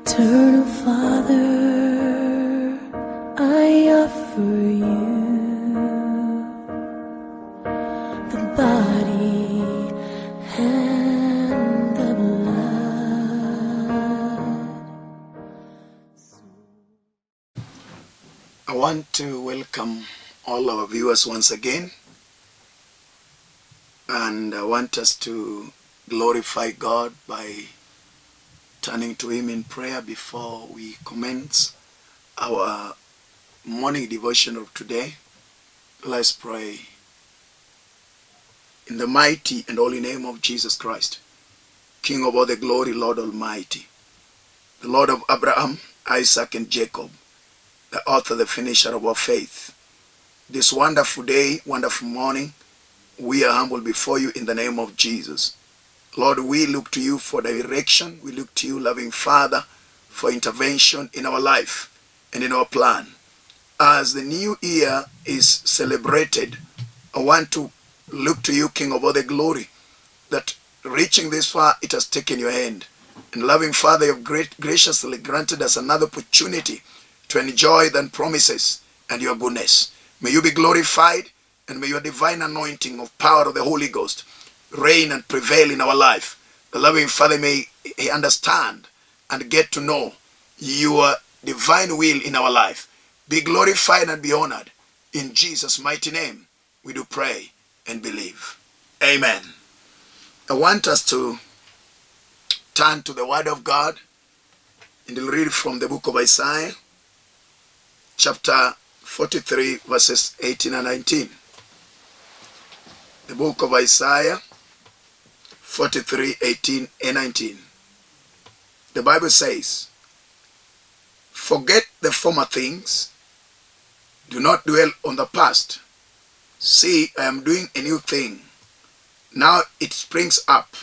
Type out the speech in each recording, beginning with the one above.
Eternal Father, I offer you the body and the blood. I want to welcome all our viewers once again, and I want us to glorify God by turning to Him in prayer before we commence our morning devotion of today. Let's pray. In the mighty and holy name of Jesus Christ, King of all the glory, Lord Almighty, the Lord of Abraham, Isaac, and Jacob, the author, the finisher of our faith. This wonderful day, wonderful morning, we are humble before you in the name of Jesus. Lord, we look to you for direction. We look to you, loving Father, for intervention in our life and in our plan. As the new year is celebrated, I want to look to you, King of all the glory, that reaching this far, it has taken your hand. And loving Father, you have graciously granted us another opportunity to enjoy thy promises and your goodness. May you be glorified, and may your divine anointing of power of the Holy Ghost reign and prevail in our life. The loving Father, may he understand and get to know your divine will in our life. Be glorified and be honored. In Jesus' mighty name, we do pray and believe. Amen. I want us to turn to the Word of God and we'll read from the book of Isaiah, chapter 43, verses 18 and 19. The book of Isaiah 43, 18 and 19. The Bible says, "Forget the former things, do not dwell on the past. See, I am doing a new thing. Now it springs up.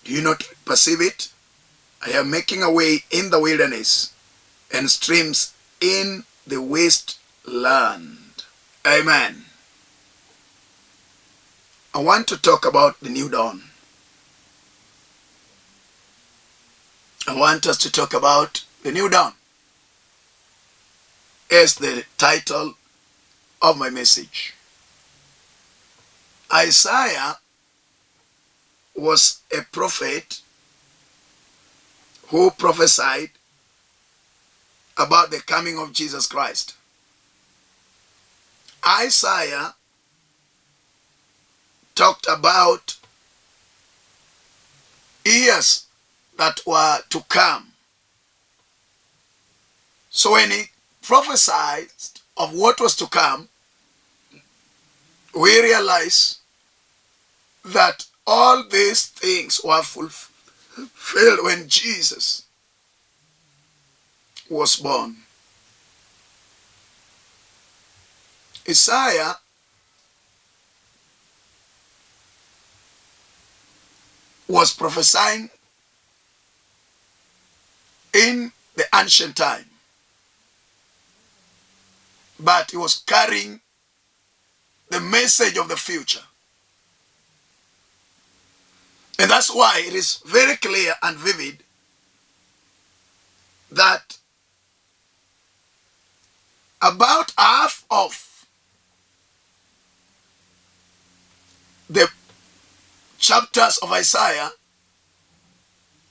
Do you not perceive it? I am making a way in the wilderness and streams in the wasteland." Amen. I want to talk about the new dawn. I want us to talk about the new dawn as the title of my message. Isaiah was a prophet who prophesied about the coming of Jesus Christ. Isaiah talked about years that were to come. So when he prophesied of what was to come, we realize that all these things were fulfilled when Jesus was born. Isaiah was prophesying in the ancient time, but he was carrying the message of the future. And that's why it is very clear and vivid that about half of the chapters of Isaiah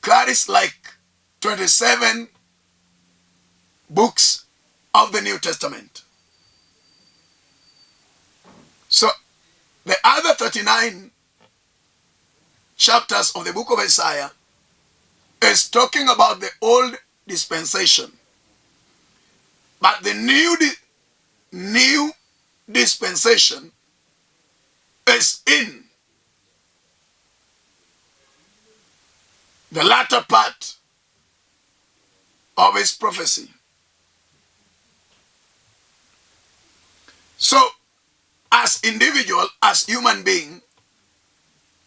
carries like 27 books of the New Testament. So the other 39 chapters of the book of Isaiah is talking about the old dispensation. But the new dispensation is in the latter part of his prophecy. So, as individual, as human being,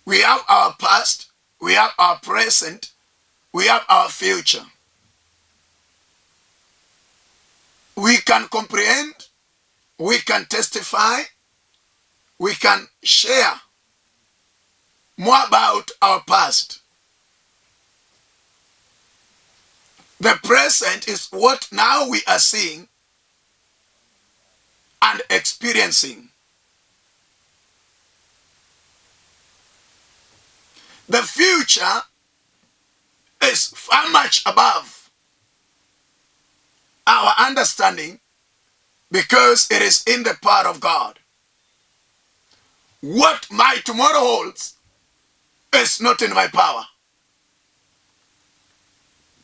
we have our past, we have our present, we have our future. We can comprehend, we can testify, we can share more about our past. The present is what now we are seeing and experiencing. The future is far much above our understanding because it is in the power of God. What my tomorrow holds is not in my power.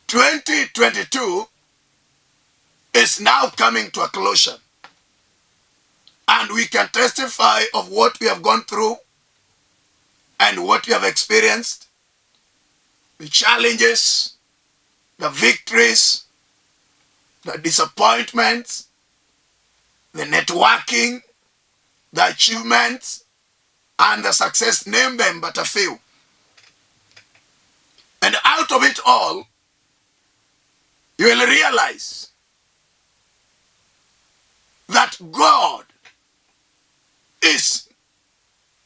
2022 is now coming to a closure. And we can testify of what we have gone through and what we have experienced, the challenges, the victories, the disappointments, the networking, the achievements, and the success. Name them but a few. And out of it all, you will realize that God is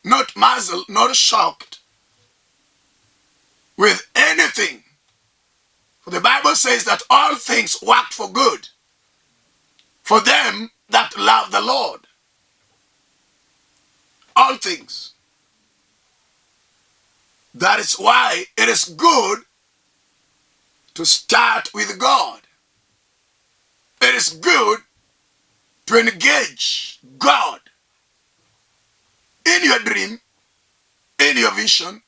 not muzzled nor shocked with anything. For the Bible says that all things work for good for them that love the Lord. All things. That is why it is good to start with God. It is good to engage God in your dream, in your vision,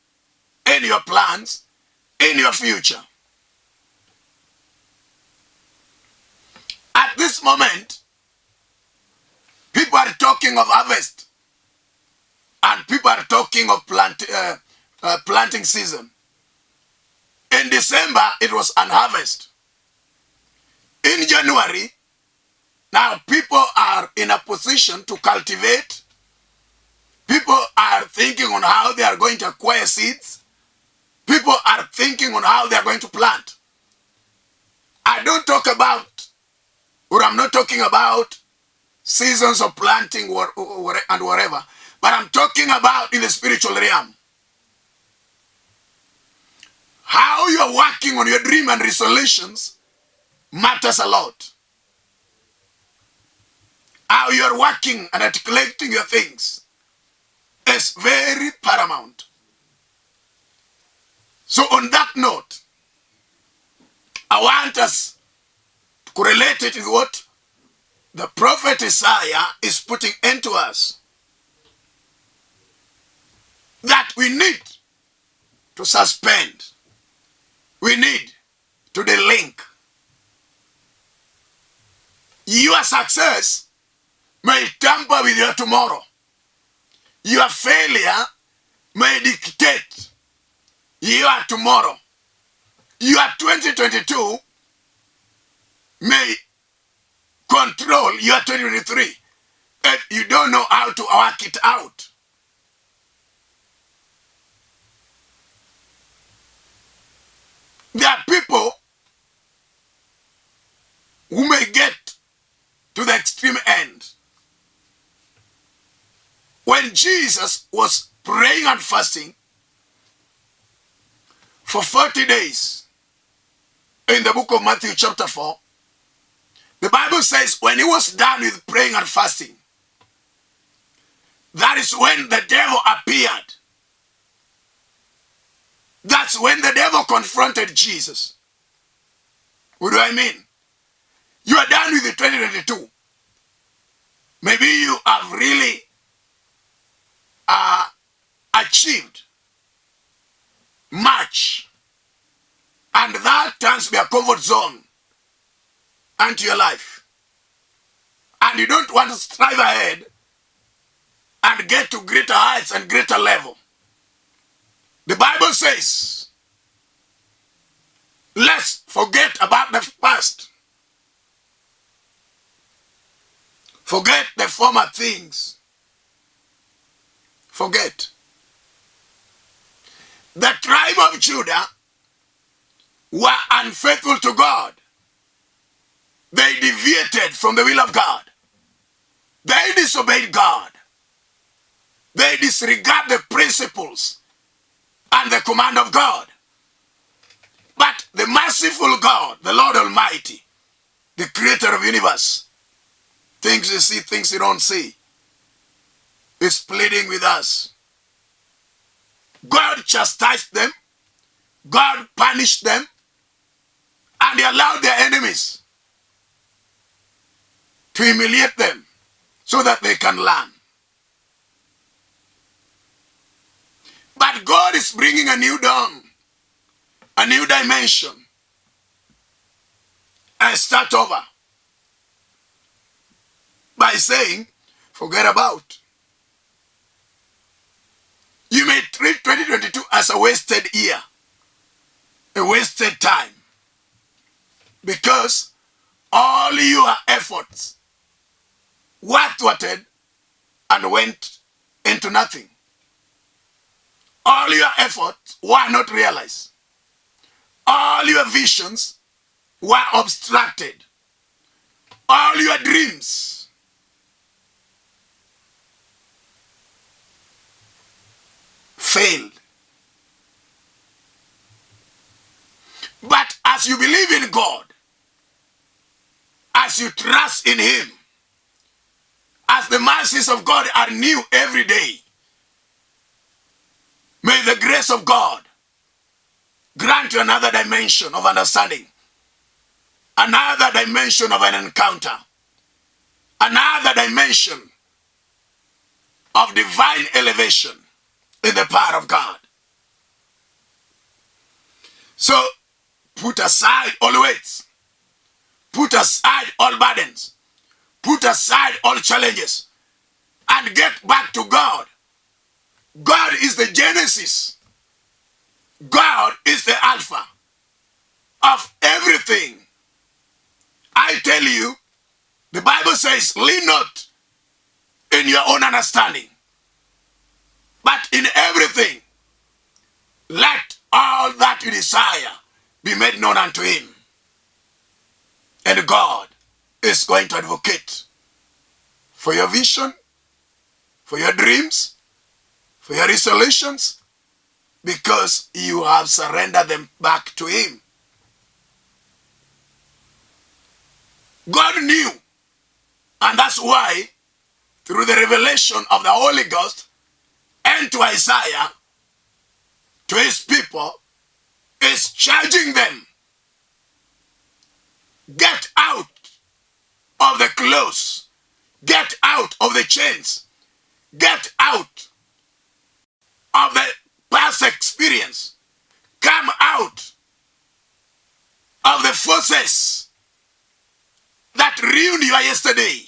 in your plans, in your future. At this moment, people are talking of harvest, and people are talking of planting season. In December, it was an harvest. In January, now people are in a position to cultivate. People are thinking on how they are going to acquire seeds. People are thinking on how they are going to plant. I don't talk about, or I'm not talking about seasons of planting and whatever, but I'm talking about in the spiritual realm. How you are working on your dream and resolutions matters a lot. How you are working and articulating your things is very paramount. So on that note, I want us to correlate it with what the prophet Isaiah is putting into us. That we need to suspend. We need to delink. Your success may tamper with your tomorrow. Your failure may dictate your tomorrow. Your 2022 may control your 2023 if you don't know how to work it out. There are people who may get to the extreme end. When Jesus was praying and fasting for 40 days in the book of Matthew chapter 4, the Bible says when he was done with praying and fasting, that is when the devil appeared. That's when the devil confronted Jesus. What do I mean? You are done with the 2022. Maybe you have really achieved much. And that turns to be a comfort zone unto your life. And you don't want to strive ahead and get to greater heights and greater level. The Bible says, let's forget about the past. Forget the former things. Forget. The tribe of Judah were unfaithful to God. They deviated from the will of God. They disobeyed God. They disregard the principles and the command of God. But the the merciful God, the Lord Almighty, the creator of the universe, things you see, things you don't see, is pleading with us. God chastised them, God punished them, and he allowed their enemies to humiliate them so that they can learn. But God is bringing a new dawn, a new dimension, and start over by saying, forget about. You may treat 2022 as a wasted year, a wasted time, because all your efforts were thwarted and went into nothing. All your efforts were not realized. All your visions were obstructed. All your dreams failed. But as you believe in God, as you trust in him, as the mercies of God are new every day, may the grace of God grant you another dimension of understanding, another dimension of an encounter, another dimension of divine elevation in the power of God. So put aside all weights, put aside all burdens, put aside all challenges, and get back to God. God is the Genesis. God is the Alpha of everything. I tell you, the Bible says, lean not in your own understanding, but in everything, let all that you desire be made known unto him. And God is going to advocate for your vision, for your dreams, for your resolutions, because you have surrendered them back to him. God knew, and that's why through the revelation of the Holy Ghost and to Isaiah, to his people, is charging them, get out of the clothes, get out of the chains, get out of the past experience, come out of the forces that ruined your yesterday,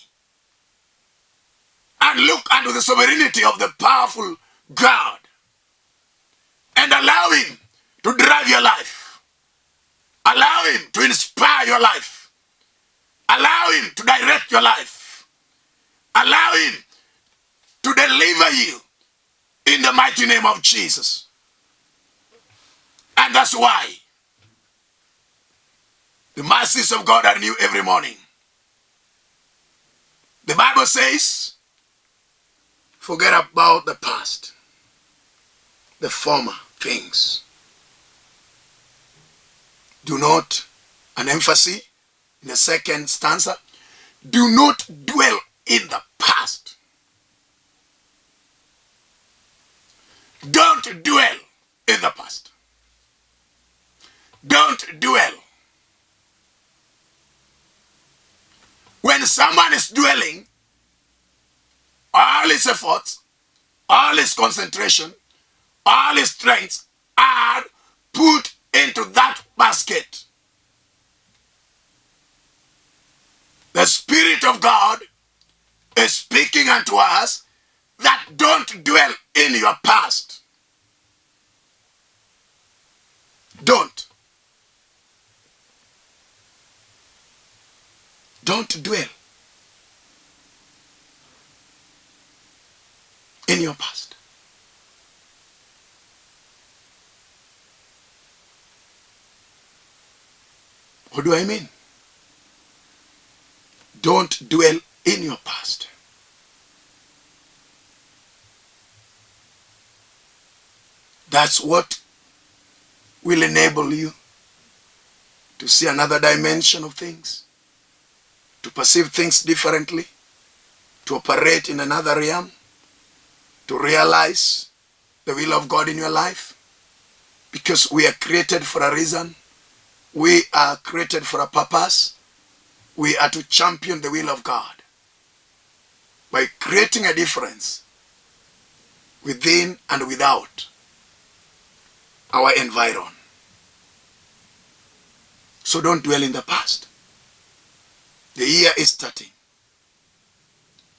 and look unto the sovereignty of the powerful God, and allow him to drive your life, allow him to inspire your life, allow him to direct your life, allow him to deliver you in the mighty name of Jesus. And that's why the mercies of God are new every morning. The Bible says, forget about the past, the former things. Do not, an emphasis in the second stanza, do not dwell in the past. Don't dwell in the past. Don't dwell. When someone is dwelling, all his efforts, all his concentration, all his strengths are put into that basket. The Spirit of God is speaking unto us that don't dwell in your past. Don't. Don't dwell in your past. What do I mean? Don't dwell in your past. That's what will enable you to see another dimension of things, to perceive things differently, to operate in another realm, to realize the will of God in your life. Because we are created for a reason. We are created for a purpose. We are to champion the will of God by creating a difference within and without our environment. So don't dwell in the past. The year is starting.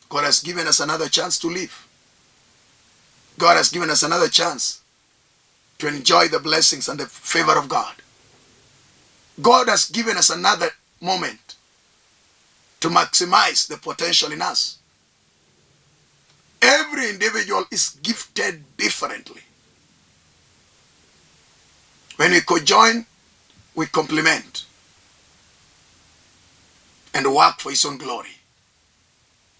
God has given us another chance to live. God has given us another chance to enjoy the blessings and the favor of God. God has given us another moment to maximize the potential in us. Every individual is gifted differently. When we conjoin, we complement and work for His own glory.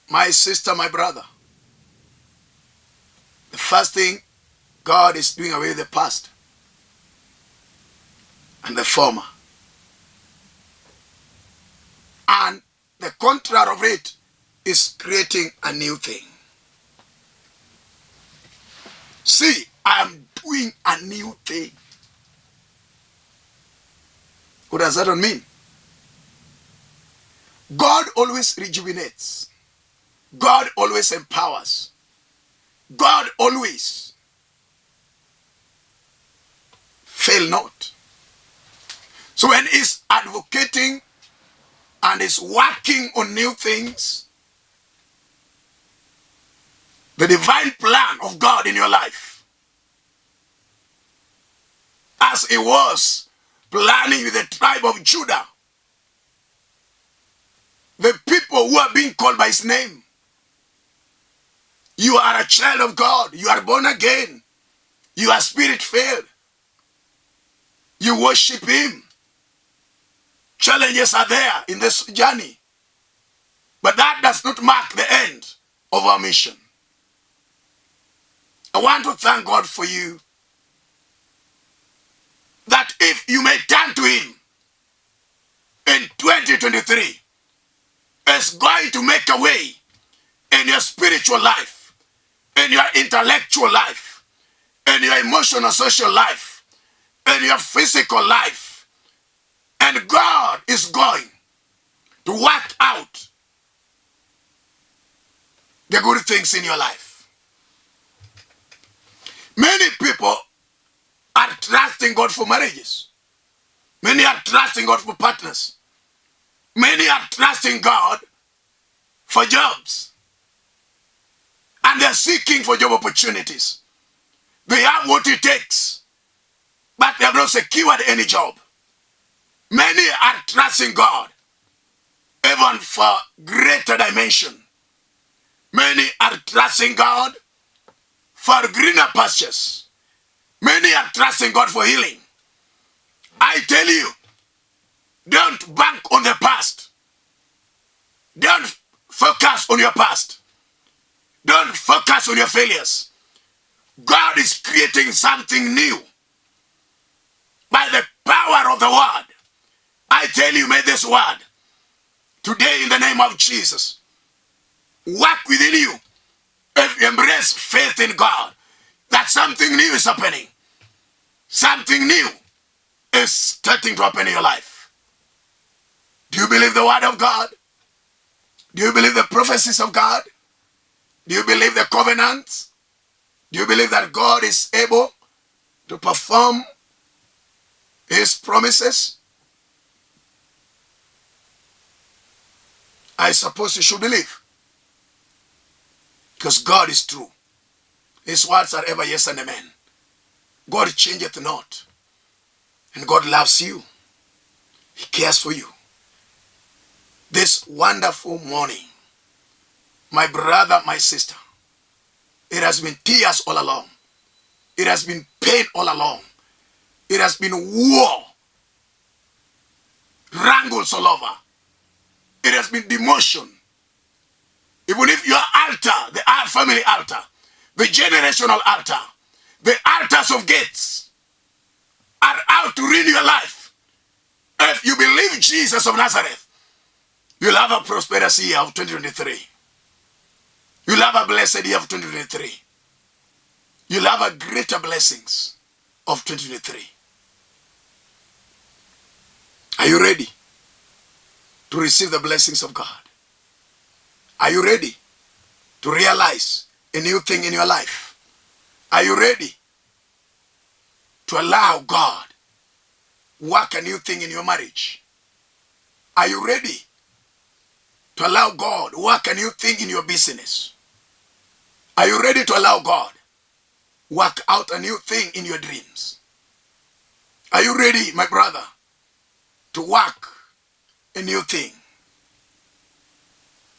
My sister, my brother, the first thing, God is doing away with the past and the former. And the contrary of it is creating a new thing. See, I am doing a new thing. What does that mean? God always rejuvenates. God always empowers. God always fail not. So when He's advocating and is working on new things, the divine plan of God in your life, as He was planning with the tribe of Judah, the people who are being called by His name. You are a child of God. You are born again. You are spirit-filled. You worship Him. Challenges are there in this journey. But that does not mark the end of our mission. I want to thank God for you, that if you may turn to Him in 2023, it's going to make a way in your spiritual life, in your intellectual life, in your emotional social life, in your physical life. And God is going to work out the good things in your life. Many people are trusting God for marriages. Many are trusting God for partners. Many are trusting God for jobs. And they're seeking for job opportunities. They have what it takes, but they have not secured any job. Many are trusting God even for greater dimension. Many are trusting God for greener pastures. Many are trusting God for healing. I tell you, don't bank on the past. Don't focus on your past. Don't focus on your failures. God is creating something new by the power of the word. I tell you, may this word today, in the name of Jesus, work within you. If you embrace faith in God, that something new is happening. Something new is starting to happen in your life. Do you believe the word of God? Do you believe the prophecies of God? Do you believe the covenants? Do you believe that God is able to perform His promises? I suppose you should believe. Because God is true. His words are ever yes and amen. God changeth not. And God loves you. He cares for you. This wonderful morning, my brother, my sister, it has been tears all along. It has been pain all along. It has been war, wrangles all over. It has been demotion. Even if your altar, the family altar, the generational altar, the altars of gates are out to ruin your life. If you Jesus of Nazareth, you'll have a prosperous year of 2023. You'll have a blessed year of 2023. You'll have a greater blessings of 2023. Are you ready to receive the blessings of God? Are you ready to realize a new thing in your life? Are you ready to allow God work a new thing in your marriage? Are you ready to allow God work a new thing in your business? Are you ready to allow God work out a new thing in your dreams? Are you ready, my brother, to work a new thing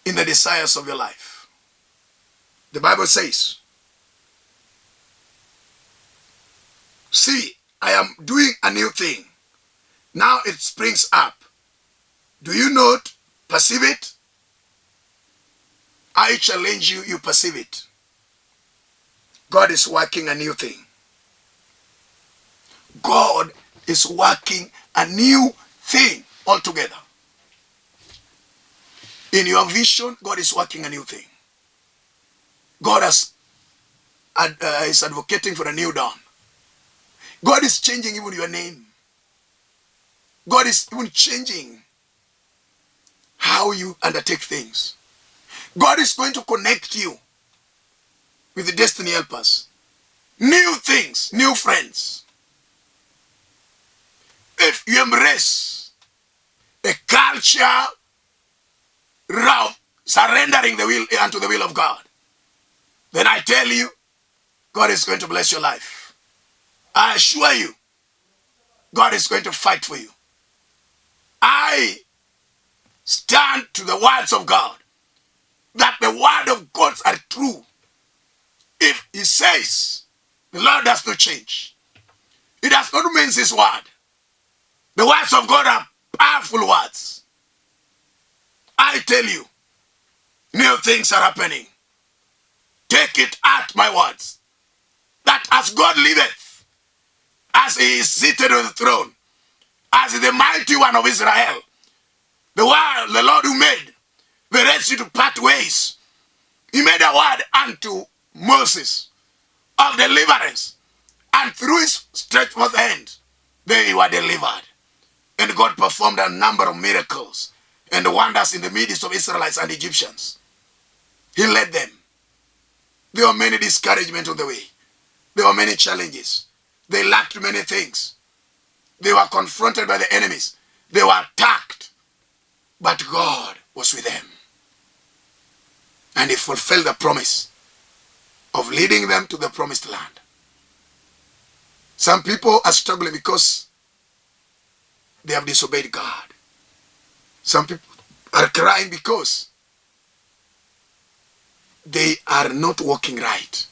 in the desires of your life? The Bible says, see, I am doing a new thing. Now it springs up. Do you not perceive it? I challenge you, you perceive it. God is working a new thing. God is working a new thing altogether. In your vision, God is working a new thing. God is advocating for a new dawn. God is changing even your name. God is even changing how you undertake things. God is going to connect you with the destiny helpers. New things, new friends. If you embrace a culture of surrendering the will unto the will of God, then I tell you, God is going to bless your life. I assure you, God is going to fight for you. I stand to the words of God, that the word of God are true. If he says, the Lord does not change. It does not mean his word. The words of God are powerful words. I tell you, new things are happening. Take it at my words, that as God liveth, as he is seated on the throne, as the mighty one of Israel, the Lord who made the Red Sea to part ways, he made a word unto Moses of deliverance, and through his stretched forth hand, they were delivered. And God performed a number of miracles and wonders in the midst of Israelites and Egyptians. He led them. There were many discouragements on the way. There were many challenges. They lacked many things. They were confronted by the enemies. They were attacked. But God was with them. And he fulfilled the promise of leading them to the promised land. Some people are struggling because they have disobeyed God. Some people are crying because they are not walking right.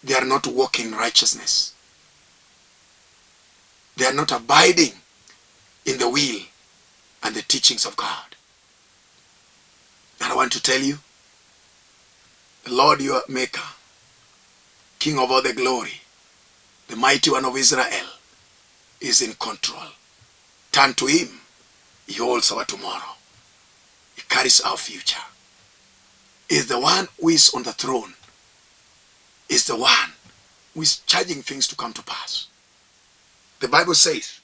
They are not walking in righteousness. They are not abiding in the will and the teachings of God. And I want to tell you, the Lord your Maker, King of all the glory, the mighty one of Israel, is in control. Turn to him. He holds our tomorrow. He carries our future. He is the one who is on the throne. He is the one who is charging things to come to pass. The Bible says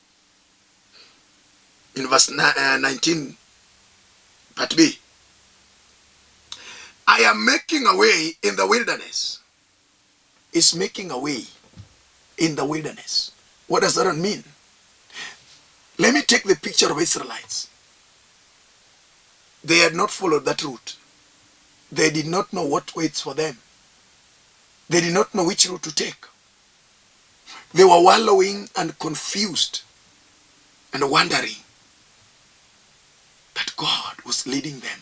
in verse 19, part B, I am making a way in the wilderness. It's making a way in the wilderness. What does that mean? Let me take the picture of Israelites. They had not followed that route. They did not know what waits for them. They did not know which route to take. They were wallowing and confused and wondering. But God was leading them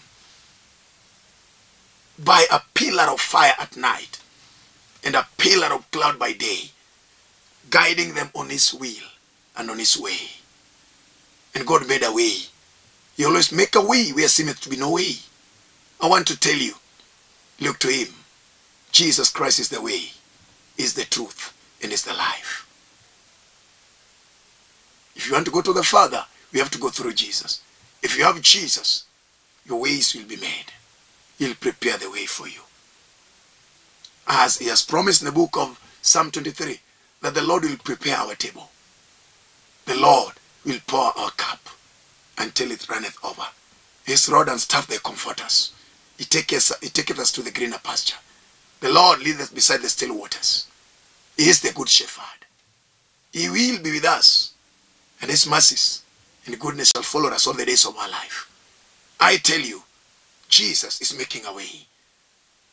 by a pillar of fire at night and a pillar of cloud by day, guiding them on his will and on his way. And God made a way. He always make a way where seemeth to be no way. I want to tell you, look to him. Jesus Christ is the way, is the truth, and is the life. If you want to go to the Father, We have to go through Jesus. If you have Jesus, your ways will be made. He'll prepare the way for you. As he has promised in the book of Psalm 23, that the Lord will prepare our table. The Lord will pour our cup until it runneth over. His rod and staff, they comfort us. He taketh us to the greener pasture. The Lord leadeth us beside the still waters. He is the good shepherd. He will be with us, and his mercies and goodness shall follow us all the days of our life. I tell you, Jesus is making a way.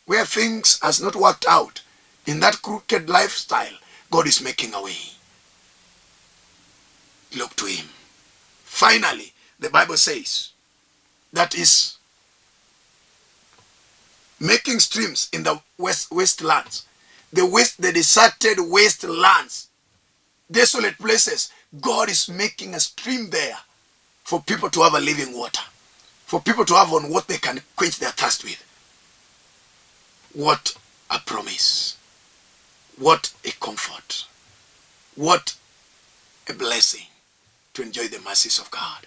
Where things has not worked out, in that crooked lifestyle, God is making a way. Look to him. Finally, the Bible says that is making streams in the wastelands. The deserted wastelands, desolate places. God is making a stream there for people to have a living water. For people to have on what they can quench their thirst with. What a promise. What a comfort. What a blessing to enjoy the mercies of God.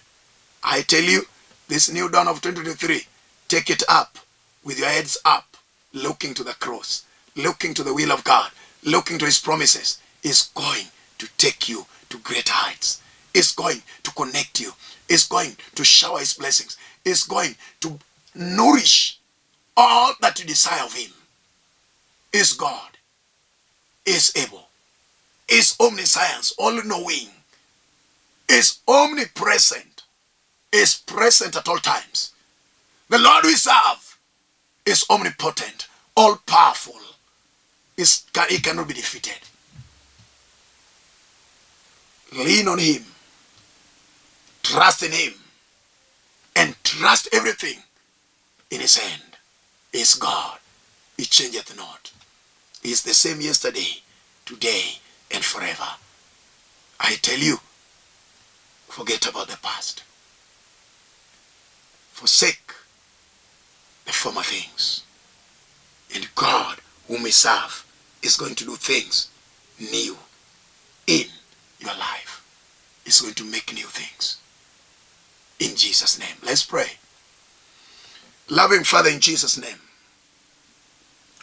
I tell you, this new dawn of 2023, take it up with your heads up, looking to the cross, looking to the will of God, looking to his promises. Is going to take you to greater heights. Is going to connect you. Is going to shower his blessings. Is going to nourish all that you desire of him. Is God. Is able. Is omniscience, all-knowing. Is omnipresent. Is present at all times. The Lord we serve is omnipotent, all-powerful. He cannot be defeated. Lean on him. Trust in him. And trust everything in his hand. He is God. He changeth not. He is the same yesterday, today, and forever. I tell you, forget about the past. Forsake the former things. And God, whom we serve, is going to do things new in your life. He's going to make new things. In Jesus' name. Let's pray. Loving Father, in Jesus' name,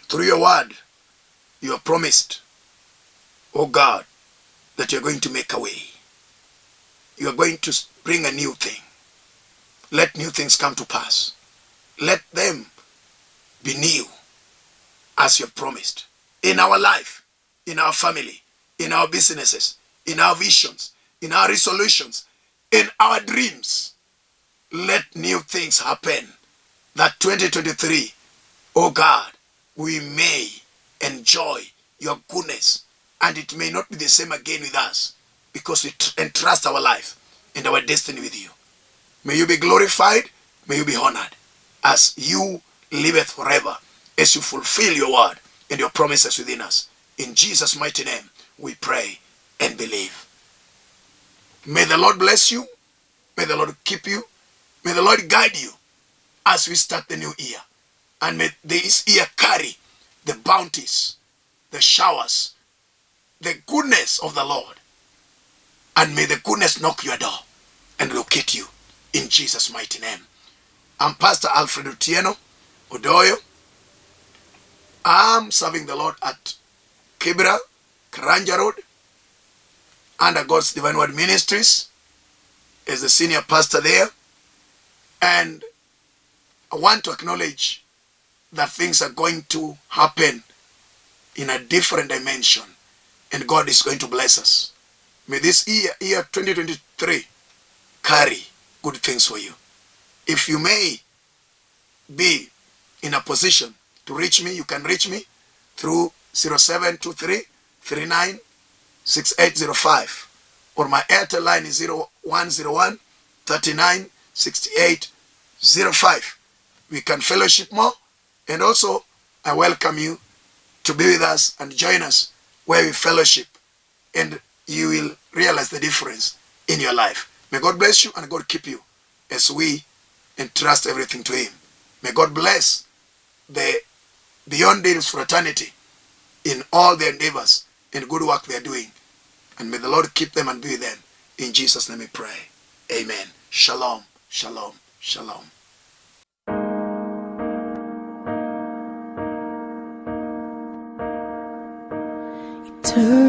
through your word, you have promised, oh God, that you're going to make a way. You are going to bring a new thing. Let new things come to pass. Let them be new as you have promised. In our life, in our family, in our businesses, in our visions, in our resolutions, in our dreams. Let new things happen. That 2023, oh God, we may enjoy your goodness, and it may not be the same again with us, because we entrust our life and our destiny with you. May you be glorified, may you be honored, as you liveth forever, as you fulfill your word and your promises within us. In Jesus' mighty name, we pray and believe. May the Lord bless you. May the Lord keep you. May the Lord guide you as we start the new year. And may this year carry the bounties, the showers, the goodness of the Lord. And may the goodness knock your door and locate you in Jesus' mighty name. I'm Pastor Alfred Odoyo. I'm serving the Lord at Kibra, Karanja Road, under God's Divine Word Ministries as the senior pastor there. And I want to acknowledge that things are going to happen in a different dimension, and God is going to bless us. May this year 2023 carry good things for you. If you may be in a position to reach me, you can reach me through 0723 39 6805, or my Airtel line is 0101 39 68 05. We can fellowship more, and also I welcome you to be with us and join us where we fellowship, and you will realize the difference in your life. May God bless you and God keep you as we entrust everything to him. May God bless the Beyond Deals fraternity in all their endeavors and good work they are doing. And may the Lord keep them and be with them. In Jesus' name we pray. Amen. Shalom, shalom, shalom. Turn